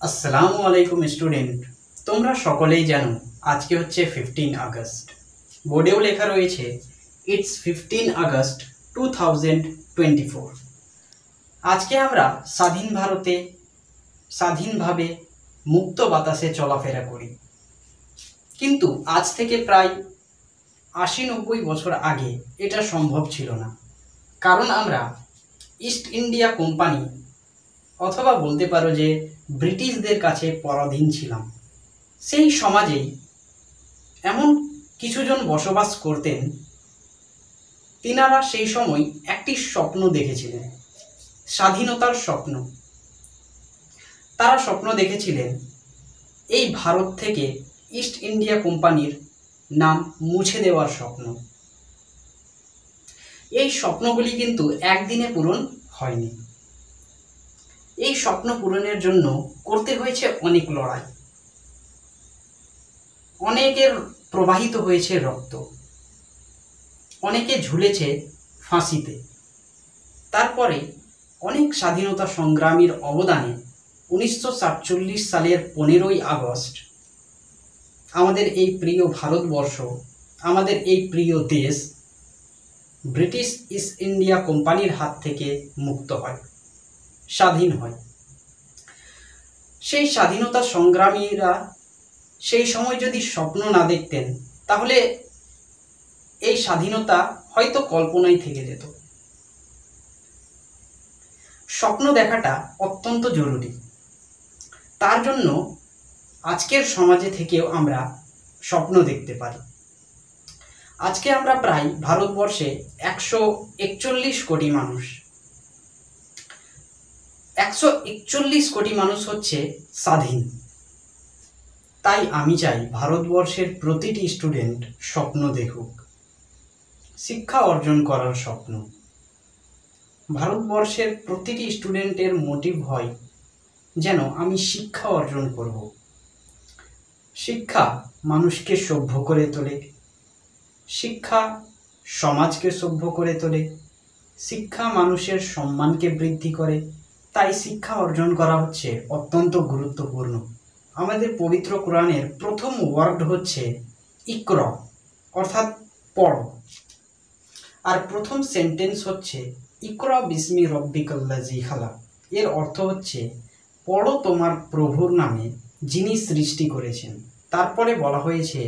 আসসালামু আলাইকুম স্টুডেন্ট। তোমরা সকলেই জানো আজকে হচ্ছে 15 আগস্ট। বোর্ডেও লেখা রয়েছে ইটস 15 আগস্ট 2024। আজকে আমরা স্বাধীন ভারতে স্বাধীনভাবে মুক্ত বাতাসে চলাফেরা করি, কিন্তু আজ থেকে প্রায় ৮০-৯০ বছর আগে এটা সম্ভব ছিল না। কারণ আমরা ইস্ট ইন্ডিয়া কোম্পানি অথবা বলতে পারো যে ব্রিটিশদের কাছে পরাধীন ছিলাম। সেই সমাজেই এমন কিছুজন বসবাস করতেন, তিনারা সেই সময় একটি স্বপ্ন দেখেছিলেন, স্বাধীনতার স্বপ্ন। তারা স্বপ্ন দেখেছিলেন এই ভারত থেকে ইস্ট ইন্ডিয়া কোম্পানির নাম মুছে দেওয়ার স্বপ্ন। এই স্বপ্নগুলি কিন্তু একদিনে পূরণ হয়নি। এই স্বপ্ন পূরণের জন্য করতে হয়েছে অনেক লড়াই, অনেকের প্রবাহিত হয়েছে রক্ত, অনেকে ঝুলেছে ফাঁসিতে। তারপরে অনেক স্বাধীনতা সংগ্রামীর অবদানে 1947 সালের 15ই আগস্ট আমাদের এই প্রিয় ভারতবর্ষ, আমাদের এই প্রিয় দেশ ব্রিটিশ ইস্ট ইন্ডিয়া কোম্পানির হাত থেকে মুক্ত হয়, স্বাধীন হয়। সেই স্বাধীনতা সংগ্রামীরা সেই সময় যদি স্বপ্ন না দেখতেন, তাহলে এই স্বাধীনতা হয়তো কল্পনাই থেকে যেত। স্বপ্ন দেখাটা অত্যন্ত জরুরি। তার জন্য আজকের সমাজে থেকেও আমরা স্বপ্ন দেখতে পারি। আজকে আমরা প্রায় ভারতবর্ষে 141 কোটি মানুষ। 141 কোটি মানুষ হচ্ছে স্বাধীন। তাই আমি চাই ভারতবর্ষের প্রতিটি স্টুডেন্ট স্বপ্ন দেখুক, শিক্ষা অর্জন করার স্বপ্ন। ভারতবর্ষের প্রতিটি স্টুডেন্টের মোটিভ হয় যেন আমি শিক্ষা অর্জন করব। শিক্ষা মানুষকে সভ্য করে তোলে, শিক্ষা সমাজকে সভ্য করে তোলে, শিক্ষা মানুষের সম্মানকে বৃদ্ধি করে। তাই শিক্ষা অর্জন করা হচ্ছে অত্যন্ত গুরুত্বপূর্ণ। আমাদের পবিত্র কোরআনের প্রথম ওয়ার্ড হচ্ছে ইকরা, অর্থাৎ পড়ো। আর প্রথম সেন্টেন্স হচ্ছে ইকরা বিসমি রব্বিকাল্লাযী খালাক। এর অর্থ হচ্ছে পড়ো তোমার প্রভুর নামে যিনি সৃষ্টি করেছেন। তারপরে বলা হয়েছে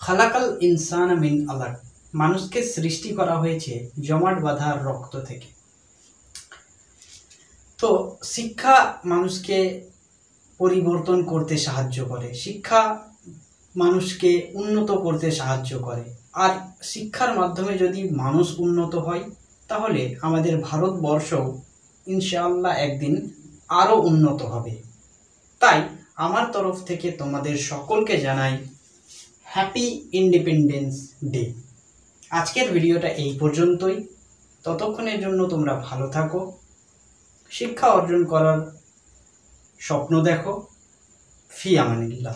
খালাকাল ইনসান মিন আলাক, মানুষকে সৃষ্টি করা হয়েছে জমাট বাঁধা রক্ত থেকে। তো শিক্ষা মানুষকে পরিবর্তন করতে সাহায্য করে, শিক্ষা মানুষকে উন্নত করতে সাহায্য করে। আর শিক্ষার মাধ্যমে যদি মানুষ উন্নত হয়, তাহলে আমাদের ভারতবর্ষ ইনশাআল্লাহ একদিন আরও উন্নত হবে। তাই আমার তরফ থেকে তোমাদের সকলকে জানাই হ্যাপি ইন্ডিপেন্ডেন্স ডে। আজকের ভিডিওটা এই পর্যন্তই। ততক্ষণের জন্য তোমরা ভালো থাকো, শিক্ষা অর্জন করার স্বপ্ন দেখো। ফি আমানিল্লাহ।